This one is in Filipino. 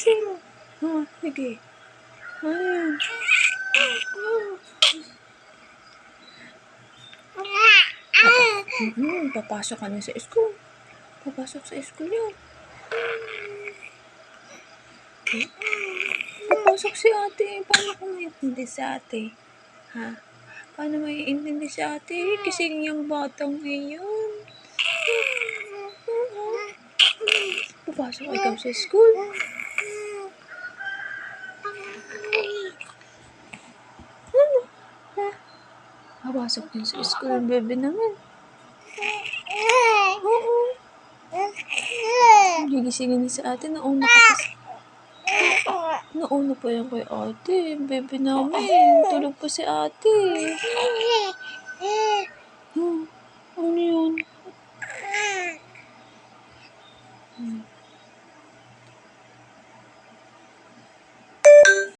gising. Sige. Ayun. Papasok ka na sa school. Papasok sa school yun. Papasok si ate. Paano ko maiintindi si ate? Ha? Paano maiintindi si ate? Gising yung batang ngayon. Papasok ikaw sa school. Ano? Ha? Papasok din sa school ang bebe naman. Oo. Gigisingin niya sa ate. Nauna pa yan kay ate. Bebe namin. Tulog pa si ate. Ano yun?